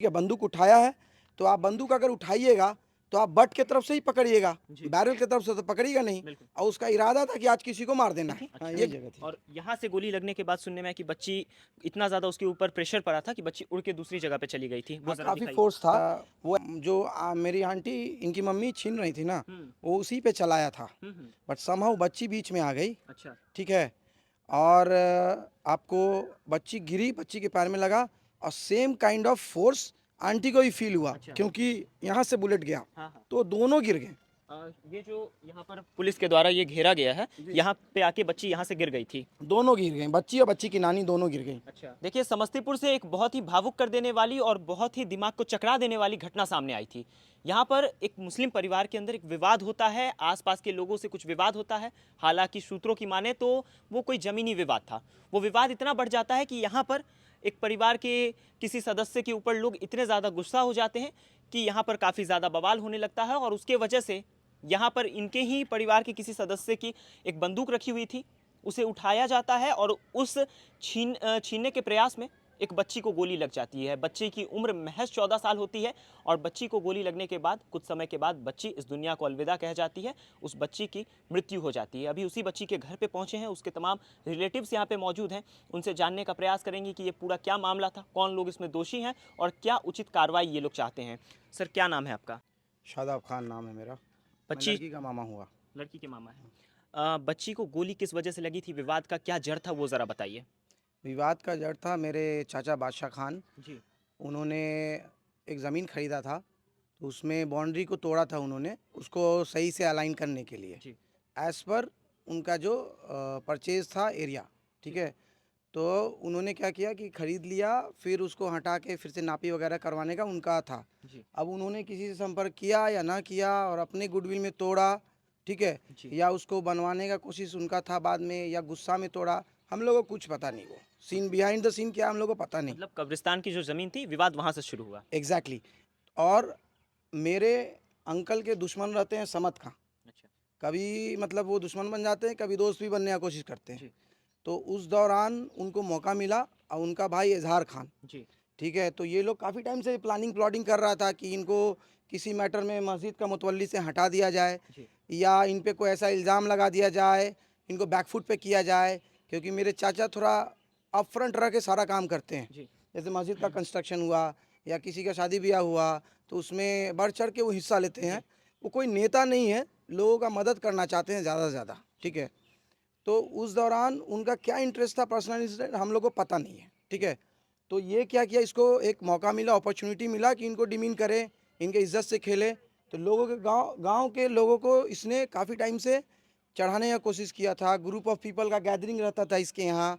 है, बंदूक उठाया है तो आप बंदूक अगर उठाइएगा तो आप बट के तरफ से ही पकड़िएगा, जी। बैरल की तरफ से तो पकड़िएगा नहीं। बिल्कुल। और उसका इरादा था कि आज किसी को मार देना है। थी? हाँ, अच्छा। यही जगह थी। और यहाँ से गोली लगने के बाद सुनने में आया कि बच्ची इतना ज़्यादा उसके ऊपर प्रेशर पड़ा था कि बच्ची उड़ के दूसरी जगह पे चली गई थी। वो हाँ, ज़रा काफ़ी दिखाइए। फोर्स था। वो जो मेरी आंटी इनकी मम्मी छीन रही थी ना, हुँ। वो उसी पे चलाया था। हुँ। बट समहाउ बच्ची बीच में आ गई। अच्छा। ठीक है। और आपको बच्ची गिरी, बच्ची के पैर में लगा और same kind of force aunty को ही फील हुआ, अच्छा। क्योंकि यहाँ से बुलेट गया हाँ, हाँ। तो दोनों गिर गए। ये जो यहाँ पर पुलिस के द्वारा ये घेरा गया है, यहाँ पे आके बच्ची यहाँ से गिर गई थी। दोनों गिर गई, बच्ची और बच्ची की नानी दोनों गिर गई। अच्छा। देखिए, समस्तीपुर से एक बहुत ही भावुक कर देने वाली और बहुत ही दिमाग को चकरा देने वाली घटना सामने आई थी। यहाँ पर एक मुस्लिम परिवार के अंदर एक विवाद होता है, आसपास के लोगों से कुछ विवाद होता है। हालांकि सूत्रों की माने तो वो कोई ज़मीनी विवाद था। वो विवाद इतना बढ़ जाता है कि यहाँ पर एक परिवार के किसी सदस्य के ऊपर लोग इतने ज़्यादा गुस्सा हो जाते हैं कि यहाँ पर काफ़ी ज़्यादा बवाल होने लगता है, और उसके वजह से यहाँ पर इनके ही परिवार के किसी सदस्य की एक बंदूक रखी हुई थी, उसे उठाया जाता है और उस छीनने के प्रयास में एक बच्ची को गोली लग जाती है। बच्ची की उम्र महज 14 साल होती है और बच्ची को गोली लगने के बाद कुछ समय के बाद बच्ची इस दुनिया को अलविदा कह जाती है। उस बच्ची की मृत्यु हो जाती है। अभी उसी बच्ची के घर पे पहुंचे हैं, उसके तमाम रिलेटिव्स यहाँ पे मौजूद हैं। उनसे जानने का प्रयास करेंगे कि ये पूरा क्या मामला था, कौन लोग इसमें दोषी हैं और क्या उचित कार्रवाई ये लोग चाहते हैं। सर, क्या नाम है आपका? शादाब खान नाम है मेरा। मैं बच्ची लड़की का मामा हुआ। लड़की के मामा हैं। बच्ची को गोली किस वजह से लगी थी? विवाद का क्या जड़ था वो ज़रा बताइए। विवाद का जड़ था मेरे चाचा बादशाह खान। जी। उन्होंने एक ज़मीन ख़रीदा था, तो उसमें बाउंड्री को तोड़ा था उन्होंने, उसको सही से अलाइन करने के लिए, जी। एज़ पर उनका जो परचेज़ था एरिया। ठीक जी। है। तो उन्होंने क्या किया कि ख़रीद लिया, फिर उसको हटा के फिर से नापी वगैरह करवाने का उनका था। जी। अब उन्होंने किसी से संपर्क किया या ना किया और अपने गुडविल में तोड़ा, ठीक है, जी। या उसको बनवाने का कोशिश उनका था बाद में, या गुस्सा में तोड़ा, हम लोगों को कुछ पता नहीं। वो सीन बिहाइंड द सीन क्या हम लोगों को पता नहीं। मतलब कब्रिस्तान की जो ज़मीन थी, विवाद वहाँ से शुरू हुआ। एग्जैक्टली। और मेरे अंकल के दुश्मन रहते हैं समत खां। अच्छा। कभी मतलब वो दुश्मन बन जाते हैं, कभी दोस्त भी बनने की कोशिश करते हैं। जी। तो उस दौरान उनको मौका मिला और उनका भाई इजहार खान, जी। ठीक है, तो ये लोग काफ़ी टाइम से प्लानिंग प्लॉटिंग कर रहा था कि इनको किसी मैटर में मस्जिद का मुतवल्ली से हटा दिया जाए, जी। या इन पे कोई ऐसा इल्ज़ाम लगा दिया जाए, इनको बैकफुट पे किया जाए, क्योंकि मेरे चाचा थोड़ा अप फ्रंट रह के सारा काम करते हैं। जी। जैसे मस्जिद का कंस्ट्रक्शन हुआ या किसी का शादी ब्याह हुआ तो उसमें बढ़ चढ़ के वो हिस्सा लेते हैं। जी। वो कोई नेता नहीं है, लोगों का मदद करना चाहते हैं ज़्यादा से ज़्यादा। ठीक है। तो उस दौरान उनका क्या इंटरेस्ट था पर्सनल इंटरेस्ट हम लोग को पता नहीं है। ठीक है। तो ये क्या किया, इसको एक मौका मिला, अपॉर्चुनिटी मिला कि इनको डिमीन करे, इनके इज्जत से खेले। तो लोगों के गांव गांव के लोगों को इसने काफ़ी टाइम से चढ़ाने का कोशिश किया था। ग्रुप ऑफ पीपल का गैदरिंग रहता था इसके यहाँ।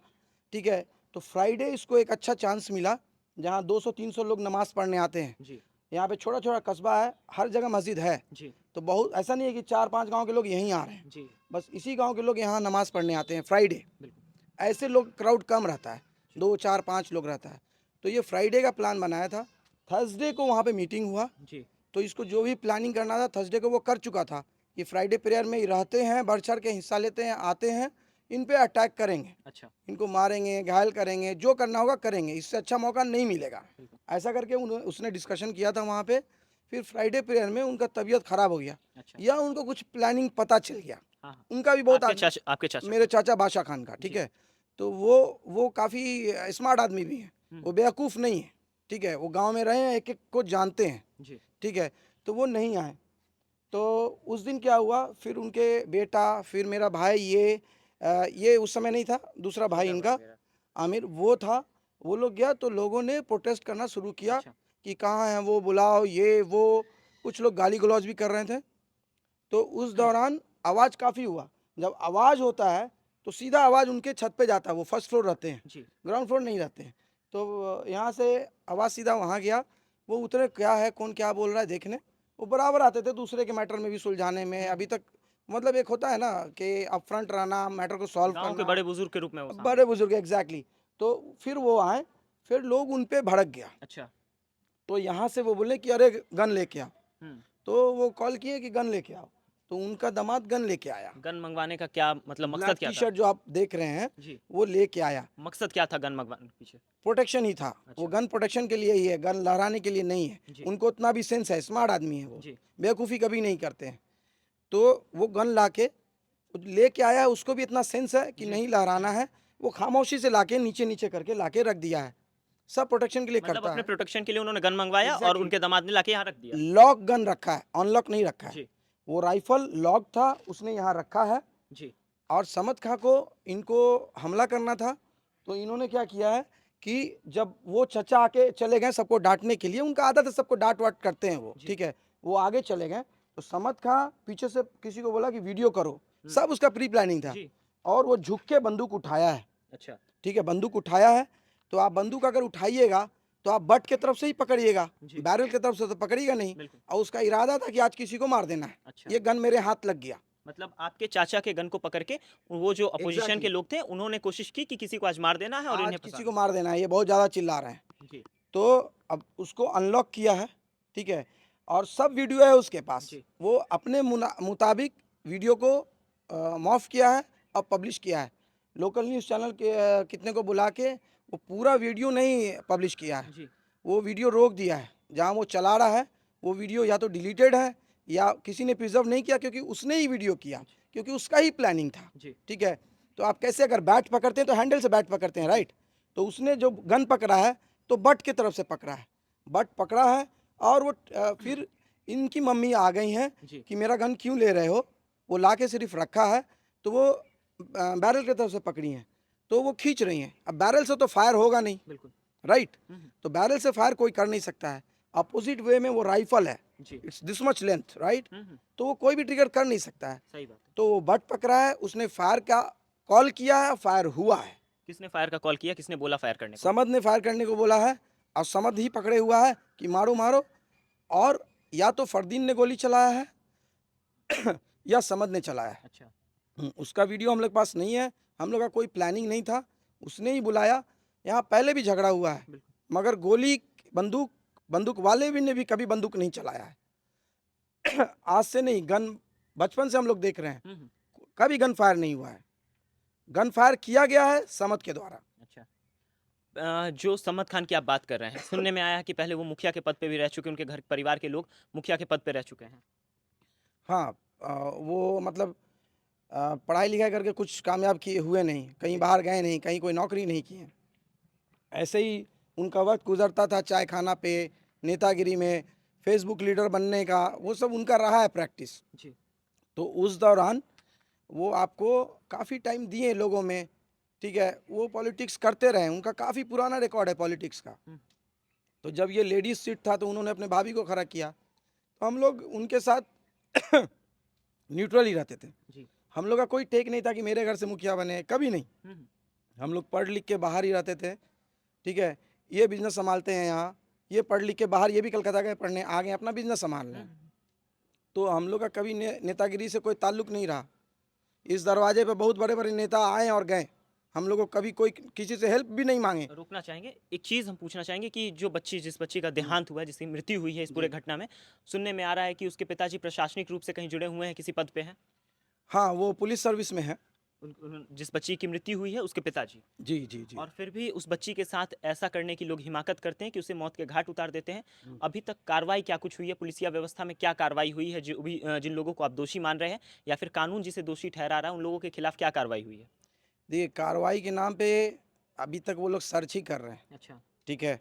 ठीक है। तो फ्राइडे इसको एक अच्छा चांस मिला जहाँ 200-300 लोग नमाज़ पढ़ने आते हैं। जी। यहाँ पे छोटा छोटा कस्बा है, हर जगह मस्जिद है। जी। तो बहुत ऐसा नहीं है कि 4-5 गांव के लोग यहीं आ रहे हैं, जी। बस इसी गांव के लोग यहाँ नमाज़ पढ़ने आते हैं फ्राइडे। बिल्कुल। ऐसे लोग क्राउड कम रहता है, जी। 2-4-5 लोग रहता है। तो ये फ्राइडे का प्लान बनाया था। थर्सडे को वहाँ पे मीटिंग हुआ। जी। तो इसको जो भी प्लानिंग करना था थर्सडे को वो कर चुका था कि फ्राइडे प्रेयर में ही रहते हैं, बढ़ चढ़ के हिस्सा लेते हैं, आते हैं, इन पे अटैक करेंगे, अच्छा। इनको मारेंगे, घायल करेंगे, जो करना होगा करेंगे, इससे अच्छा मौका नहीं मिलेगा। बिल्कुल। ऐसा करके उसने डिस्कशन किया था वहाँ पे। फिर फ्राइडे प्रेयर में उनका तबीयत खराब हो गया, अच्छा। या उनको कुछ प्लानिंग पता चल गया। हाँ, हाँ। उनका भी बहुत आपके चाचा मेरे का? चाचा बादशाह खान का। ठीक जी। है। तो वो काफ़ी स्मार्ट आदमी भी हैं, हुँ। वो बेवकूफ़ नहीं है। ठीक है। वो गांव में रहे हैं, एक एक को जानते हैं। जी। ठीक है। तो वो नहीं आए। तो उस दिन क्या हुआ, फिर उनके बेटा, फिर मेरा भाई, ये उस समय नहीं था, दूसरा भाई छोटा भाई इनका मेरा। आमिर वो था। वो लोग गया तो लोगों ने प्रोटेस्ट करना शुरू किया अच्छा। कि कहाँ हैं वो, बुलाओ, ये वो। कुछ लोग गाली गलौज भी कर रहे थे। तो उस दौरान आवाज़ काफ़ी हुआ। जब आवाज़ होता है तो सीधा आवाज़ उनके छत पे जाता है, वो फर्स्ट फ्लोर रहते हैं, जी। ग्राउंड फ्लोर नहीं रहते हैं। तो यहाँ से आवाज़ सीधा वहाँ गया। वो उतरे, क्या है, कौन क्या बोल रहा है देखने। वो बराबर आते थे दूसरे के मैटर में भी सुलझाने में। अभी तक मतलब एक होता है ना कि अप फ्रंट रहना, मैटर को सॉल्व गाँव के करना। बड़े बुजुर्ग के रूप में वो सामने बड़े आए। बुजुर्ग, एग्जैक्टली। तो फिर वो आए, फिर लोग उन पे भड़क गया। अच्छा। तो यहाँ से वो बोले कि अरे गन लेके आओ। हुँ। तो वो कॉल किए कि गन लेके आओ। तो उनका दामाद गन लेके आया। गन मंगवाने का क्या मतलब ब्लैक मकसद क्या टी था? शर्ट जो आप देख रहे हैं जी, वो लेके आया। मकसद क्या था गन मंगवाने के पीछे? प्रोटेक्शन ही था, वो अच्छा, गन प्रोटेक्शन के लिए ही है, गन लहराने के लिए नहीं है। जी, उनको उतना भी सेंस है, स्मार्ट आदमी है वो, जी, बेवकूफ़ी कभी नहीं करते हैं। तो वो गन लाके लेके आया, उसको भी इतना सेंस है कि जी। नहीं लहराना है। वो खामोशी से लाके नीचे नीचे करके लाके रख दिया है। सब प्रोटेक्शन के लिए मतलब करता अपने है। प्रोटेक्शन के लिए उन्होंने गन मंगवाया और एग्जैक्टली। उनके दामाद ने लाके यहाँ रख दिया। लॉक गन रखा है, अनलॉक नहीं रखा है। जी, वो राइफल लॉक था, उसने यहाँ रखा है। जी, और समद खां को इनको हमला करना था, तो इन्होंने क्या किया है कि जब वो चचा आके चले गए सबको डांटने के लिए, उनका आदत है सबको डांट वाट करते हैं वो, जी, ठीक है। वो आगे चले गए तो समद खां पीछे से किसी को बोला कि वीडियो करो। हुँ, सब उसका प्री प्लानिंग था। जी, और वो झुक के बंदूक उठाया है, अच्छा, ठीक है, बंदूक उठाया है। तो आप बंदूक अगर उठाइएगा तो आप बट के तरफ से ही पकड़िएगा, जी, बैरल की तरफ से तो पकड़िएगा नहीं। बिल्कुल, और उसका इरादा था कि आज किसी को मार देना है। अच्छा। ये गन मेरे हाथ लग गया। मतलब आपके चाचा के गन को पकड़ के वो जो अपोजिशन के एग्जैक्टली, लोग थे, उन्होंने कोशिश की कि किसी को आज मार देना है और आज इन्हें किसी को फँसाना मार देना है, ये बहुत ज़्यादा चिल्ला रहे हैं। है। जी, तो अब उसको अनलॉक किया है, ठीक है। और सब वीडियो है उसके पास। जी, वो अपने मुताबिक वीडियो को मॉफ किया है और पब्लिश किया है। लोकल न्यूज़ चैनल के कितने को बुला के वो पूरा वीडियो नहीं पब्लिश किया है। जी, वो वीडियो रोक दिया है। जहाँ वो चला रहा है वो वीडियो या तो डिलीटेड है या किसी ने प्रिजर्व नहीं किया, क्योंकि उसने ही वीडियो किया, जी, क्योंकि उसका ही प्लानिंग था, जी, ठीक है। तो आप कैसे अगर बैट पकड़ते हैं तो हैंडल से बैट पकड़ते हैं, जी, राइट। तो उसने जो गन पकड़ा है तो बट की तरफ से पकड़ा है, बट पकड़ा है। और वो फिर इनकी मम्मी आ गई हैं जी, कि मेरा गन क्यों ले रहे हो। वो ला के सिर्फ रखा है, तो वो बैरल की तरफ से पकड़ी हैं, तो वो खींच रही हैं। अब बैरल से तो फायर होगा नहीं, बिल्कुल। राइट। हुँ, हुँ, तो बैरल से फायर कोई कर नहीं सकता है। अपोजिट वे में वो राइफल है, जी, it's this much length, right. हुँ, हुँ, तो वो कोई भी ट्रिगर कर नहीं सकता है। सही बात है। तो वो बट पकड़ा है, उसने फायर का कॉल किया है, फायर हुआ है। किसने फायर का कॉल किया? किसने बोला फायर करने को? समद ने फायर करने को बोला है और समद ही पकड़े हुआ है कि मारो मारो। और या तो फरदीन ने गोली चलाया है या समद ने चलाया है। अच्छा, उसका वीडियो हम लोग के पास नहीं है। हम लोग का कोई प्लानिंग नहीं था, उसने ही बुलाया। यहाँ पहले भी झगड़ा हुआ है, बिल्कुल। मगर गोली बंदूक बंदूक वाले भी ने भी कभी बंदूक नहीं चलाया है। आज से नहीं, गन बचपन से हम लोग देख रहे हैं, हुँ, हुँ, कभी गन फायर नहीं हुआ है। गन फायर किया गया है समद के द्वारा। अच्छा। जो समद खान की आप बात कर रहे हैं, सुनने में आया है कि पहले वो मुखिया के पद पे भी रह चुके हैं, उनके घर परिवार के लोग मुखिया के पद पे रह चुके हैं। हाँ, वो मतलब पढ़ाई लिखाई करके कुछ कामयाब किए हुए नहीं, कहीं जी, बाहर गए नहीं, कहीं कोई नौकरी नहीं किए। ऐसे ही उनका वक्त गुजरता था चाय खाना पे, नेतागिरी में, फेसबुक लीडर बनने का, वो सब उनका रहा है प्रैक्टिस। जी, तो उस दौरान वो आपको काफ़ी टाइम दिए लोगों में, ठीक है। वो पॉलिटिक्स करते रहे, उनका काफ़ी पुराना रिकॉर्ड है पॉलिटिक्स का। हुँ, तो जब ये लेडीज सीट था तो उन्होंने अपने भाभी को खड़ा किया, तो हम लोग उनके साथ न्यूट्रल ही रहते थे। जी, हम लोग का कोई टेक नहीं था कि मेरे घर से मुखिया बने, कभी नहीं। हुँ, हुँ, हम लोग पढ़ लिख के बाहर ही रहते थे, ठीक है। ये बिजनेस संभालते हैं यहाँ, ये पढ़ लिख के बाहर, ये भी कलकत्ता गए पढ़ने, आ गए अपना बिजनेस संभाल रहे हुँ, हैं। हुँ, तो हम लोग का कभी नेतागिरी से कोई ताल्लुक नहीं रहा। इस दरवाजे पे बहुत बड़े बड़े नेता आए और गए, हम लोग को कभी कोई किसी से हेल्प भी नहीं मांगे। रोकना चाहेंगे। एक चीज़ हम पूछना चाहेंगे कि जो बच्ची जिस बच्ची का देहांत हुआ है, जिसकी मृत्यु हुई है इस पूरे जी, घटना में, सुनने में आ रहा है कि उसके पिताजी प्रशासनिक रूप से कहीं जुड़े हुए हैं, किसी पद पे हैं? हाँ, वो पुलिस सर्विस में है। उन जिस बच्ची की मृत्यु हुई है, उसके पिताजी। जी जी जी। और फिर भी उस बच्ची के साथ ऐसा करने की लोग हिमाकत करते हैं कि उसे मौत के घाट उतार देते हैं। अभी तक कार्रवाई क्या कुछ हुई है? पुलिसिया व्यवस्था में क्या कार्रवाई हुई है? जो भी जिन लोगों को आप दोषी मान रहे हैं या फिर कानून जिसे दोषी ठहरा रहा है, उन लोगों के खिलाफ क्या कार्रवाई हुई है? देखिए, कार्रवाई के नाम पे अभी तक वो लोग सर्च ही कर रहे हैं, अच्छा, ठीक है।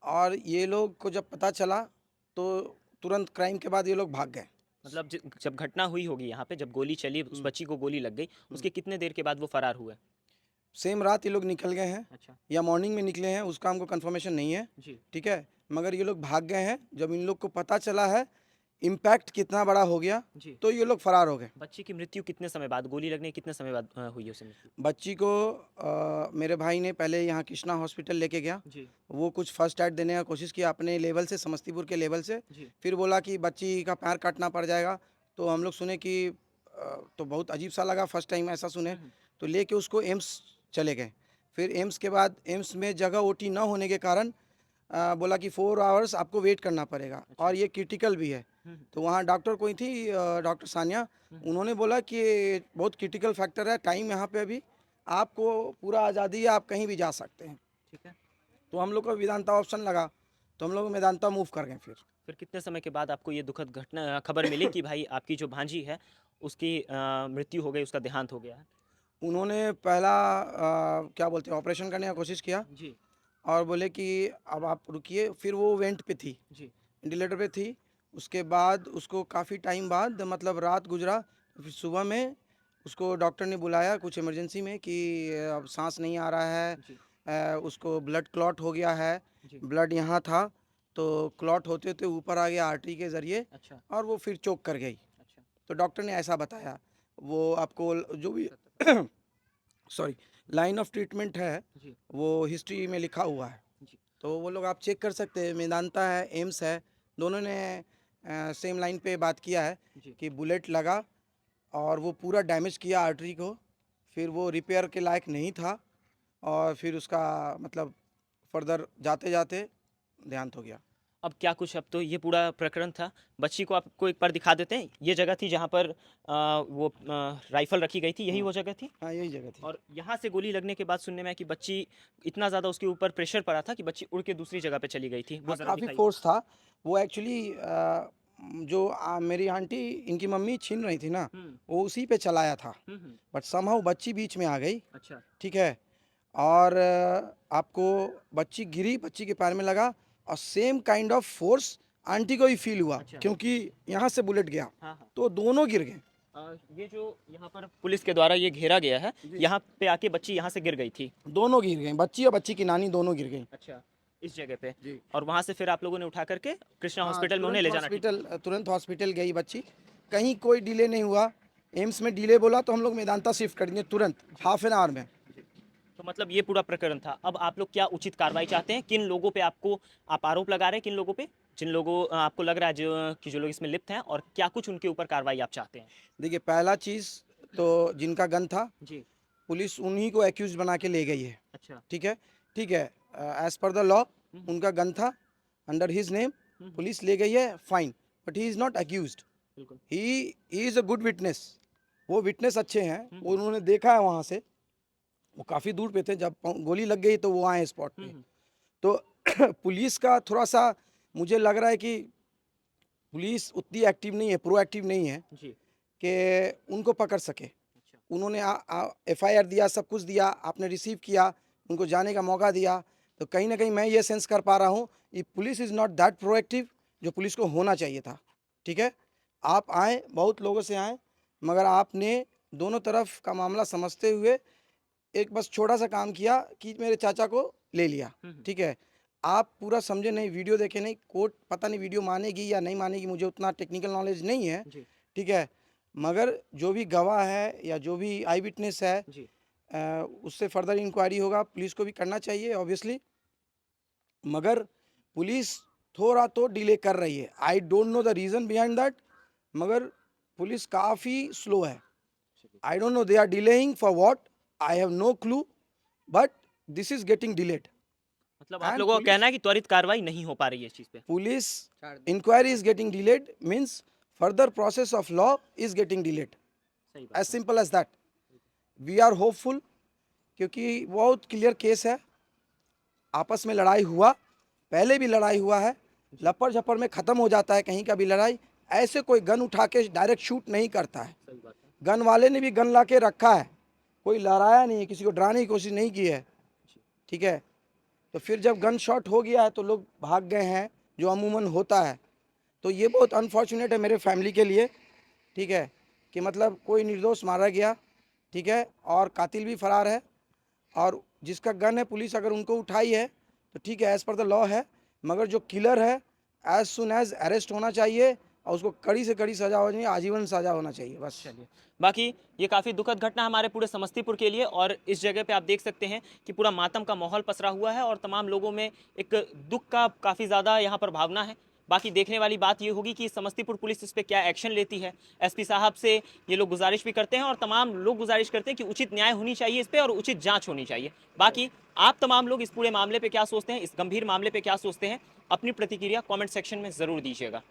और ये लोग को जब पता चला तो तुरंत क्राइम के बाद ये लोग भाग गए। मतलब जब घटना हुई होगी यहाँ पे, जब गोली चली, उस बच्ची को गोली लग गई, उसके कितने देर के बाद वो फरार हुए? सेम रात ये लोग निकल गए हैं अच्छा, या मॉर्निंग में निकले हैं, उसका हमको कंफर्मेशन नहीं है, जी, ठीक है। मगर ये लोग भाग गए हैं। जब इन लोग को पता चला है इम्पैक्ट कितना बड़ा हो गया, जी। तो ये लोग फरार हो गए। बच्ची की मृत्यु कितने समय बाद, गोली लगने के कितने समय बाद हुई है उसे मृत्यु? बच्ची को मेरे भाई ने पहले यहाँ कृष्णा हॉस्पिटल लेके गया। जी, वो कुछ फर्स्ट एड देने का कोशिश किया अपने लेवल से, समस्तीपुर के लेवल से। जी, फिर बोला कि बच्ची का पैर काटना पड़ जाएगा। तो हम लोग सुने कि तो बहुत अजीब सा लगा, फर्स्ट टाइम ऐसा सुने। हुँ, हुँ, तो लेके उसको एम्स चले गए। फिर एम्स के बाद एम्स में जगह ओटी ना होने के कारण बोला कि 4 आवर्स आपको वेट करना पड़ेगा अच्छा, और ये क्रिटिकल भी है। तो वहाँ डॉक्टर कोई थी, डॉक्टर सानिया, उन्होंने बोला कि बहुत क्रिटिकल फैक्टर है, टाइम यहाँ पे अभी आपको पूरा आज़ादी है, आप कहीं भी जा सकते हैं। ठीक है। तो हम लोग को वेदांता ऑप्शन लगा, तो हम लोग वेदांता मूव कर गए फिर कितने समय के बाद आपको ये दुखद घटना खबर मिली कि भाई आपकी जो भांजी है उसकी मृत्यु हो गई, उसका देहांत हो गया है? उन्होंने पहला क्या बोलते हैं, ऑपरेशन करने का कोशिश किया जी। और बोले कि अब आप रुकिए, फिर वो वेंट पे थी, जी। वेंटिलेटर पे थी। उसके बाद उसको काफ़ी टाइम बाद, मतलब रात गुजरा, फिर सुबह में उसको डॉक्टर ने बुलाया कुछ इमरजेंसी में कि अब सांस नहीं आ रहा है, जी। उसको ब्लड क्लॉट हो गया है। जी। ब्लड यहाँ था, तो क्लॉट होते होते ऊपर आ गया आर्टरी के ज़रिए, अच्छा। और वो फिर चोक कर गई। अच्छा। तो डॉक्टर ने ऐसा बताया, वो आपको जो भी सॉरी लाइन ऑफ ट्रीटमेंट है जी। वो हिस्ट्री में लिखा हुआ है, जी। तो वो लोग आप चेक कर सकते हैं। मेदांता है, एम्स है, दोनों ने सेम लाइन पे बात किया है जी। कि बुलेट लगा और वो पूरा डैमेज किया आर्टरी को, फिर वो रिपेयर के लायक नहीं था, और फिर उसका मतलब फर्दर जाते जाते देहांत हो गया। अब क्या कुछ, अब तो ये पूरा प्रकरण था। बच्ची को आपको एक बार दिखा देते हैं। ये जगह थी जहाँ पर वो राइफल रखी गई थी, यही वो जगह थी। हाँ, यही जगह थी। और यहाँ से गोली लगने के बाद सुनने में आया कि बच्ची, इतना ज़्यादा उसके ऊपर प्रेशर पड़ा था कि बच्ची उड़ के दूसरी जगह पे चली गई थी। वो हाँ, ज़रा काफ़ी दिखाइए। फोर्स था। वो एक्चुअली जो मेरी आंटी, इनकी मम्मी छीन रही थी ना, हम्म। वो उसी पे चलाया था, हम्म। बट समहाउ बच्ची बीच में आ गई। अच्छा। ठीक है। और आपको बच्ची गिरी, बच्ची के पैर में लगा, और same kind of force aunty को ही फील हुआ, अच्छा। क्योंकि यहाँ से बुलेट गया, हाँ हाँ। तो दोनों गिर गए। ये जो यहाँ पर पुलिस के द्वारा ये घेरा गया है, यहाँ पे आके बच्ची यहाँ से गिर गई थी। दोनों गिर गई, बच्ची और बच्ची की नानी दोनों गिर गई। अच्छा। इस जगह पे। जी। और वहाँ से फिर आप लोगों ने उठा करके कृष्णा हाँ, हॉस्पिटल में उन्हें ले जाना। ठीक। तुरंत हॉस्पिटल गई बच्ची, कहीं कोई डिले नहीं हुआ। एम्स में डिले बोला तो हम लोग मेदांता शिफ्ट कर दिए तुरंत, हाफ एन आवर में। तो मतलब ये पूरा प्रकरण था। अब आप लोग क्या उचित कार्रवाई चाहते हैं? किन लोगों पे आपको आप आरोप लगा रहे हैं, किन लोगों पे, जिन लोगों आपको लग रहा है जो लोग इसमें लिप्त हैं, और क्या कुछ उनके ऊपर कार्रवाई आप चाहते हैं? देखिए, पहला चीज़ तो जिनका गन था, जी। पुलिस उन्हीं को एक्यूज बना के ले गई है। अच्छा। ठीक है, ठीक है। एज पर द लॉ हम्म। उनका गन था, अंडर हिज नेम, पुलिस ले गई है, fine, but he is not accused. बिल्कुल। He is a good witness. वो विटनेस अच्छे हैं, वो उन्होंने देखा है वहाँ से, वो काफ़ी दूर पे थे, जब गोली लग गई तो वो आए स्पॉट पे। तो पुलिस का थोड़ा सा मुझे लग रहा है कि पुलिस उतनी एक्टिव नहीं है, प्रोएक्टिव नहीं है जी। कि उनको पकड़ सके। अच्छा। उन्होंने एफआईआर दिया, सब कुछ दिया, आपने रिसीव किया, उनको जाने का मौका दिया, तो कहीं ना कहीं मैं ये सेंस कर पा रहा हूँ कि police is not that proactive जो पुलिस को होना चाहिए था। ठीक है, आप आए, बहुत लोगों से आए, मगर आपने दोनों तरफ का मामला समझते हुए एक बस छोटा सा काम किया कि मेरे चाचा को ले लिया। ठीक है, आप पूरा समझे नहीं, वीडियो देखे नहीं, कोर्ट पता नहीं वीडियो मानेगी या नहीं मानेगी, मुझे उतना टेक्निकल नॉलेज नहीं है। जी। ठीक है, मगर जो भी गवाह है या जो भी आई विटनेस है, जी। उससे फर्दर इंक्वायरी होगा, पुलिस को भी करना चाहिए ऑब्वियसली, मगर पुलिस थोड़ा तो डिले कर रही है। I don't know the reason behind that, मगर पुलिस काफ़ी स्लो है। I don't know they are delaying for what, I have no clue, but this is getting delayed. मतलब आप एंड लोगों का कहना है कि त्वरित कार्रवाई नहीं हो पा रही है इस चीज़ पे? Police inquiry is getting delayed means further process of law is getting delayed, सही एज बात है। Simple as that. We are hopeful, क्योंकि बहुत क्लियर केस है, आपस में लड़ाई हुआ, पहले भी लड़ाई हुआ है, लपड़ झपड़ में ख़त्म हो जाता है कहीं का भी लड़ाई। ऐसे कोई गन उठा के डायरेक्ट शूट नहीं करता है। सही बात है। गन वाले ने भी गन ला के रखा है, कोई लड़ाया नहीं है, किसी को डराने की कोशिश नहीं की है। ठीक है, तो फिर जब गन शॉट हो गया है तो लोग भाग गए हैं, जो अमूमन होता है। तो ये बहुत अनफॉर्चुनेट है मेरे फैमिली के लिए। ठीक है, कि मतलब कोई निर्दोष मारा गया। ठीक है, और कातिल भी फरार है, और जिसका गन है, पुलिस अगर उनको उठाई है तो ठीक है, एज़ पर द लॉ है, मगर जो किलर है एज सुन एज अरेस्ट होना चाहिए, और उसको कड़ी से कड़ी सजा होनी चाहिए, आजीवन सजा होना चाहिए बस। चलिए, बाकी ये काफ़ी दुखद घटना है हमारे पूरे समस्तीपुर के लिए, और इस जगह पे आप देख सकते हैं कि पूरा मातम का माहौल पसरा हुआ है और तमाम लोगों में एक दुख का काफ़ी ज़्यादा यहाँ पर भावना है। बाकी देखने वाली बात ये होगी कि समस्तीपुर पुलिस इस पे क्या एक्शन लेती है। एसपी साहब से ये लोग गुजारिश भी करते हैं और तमाम लोग गुजारिश करते हैं कि उचित न्याय होनी चाहिए इस पे और उचित जांच होनी चाहिए। बाकी आप तमाम लोग इस पूरे मामले पे क्या सोचते हैं, इस गंभीर मामले पे क्या सोचते हैं, अपनी प्रतिक्रिया कमेंट सेक्शन में ज़रूर दीजिएगा।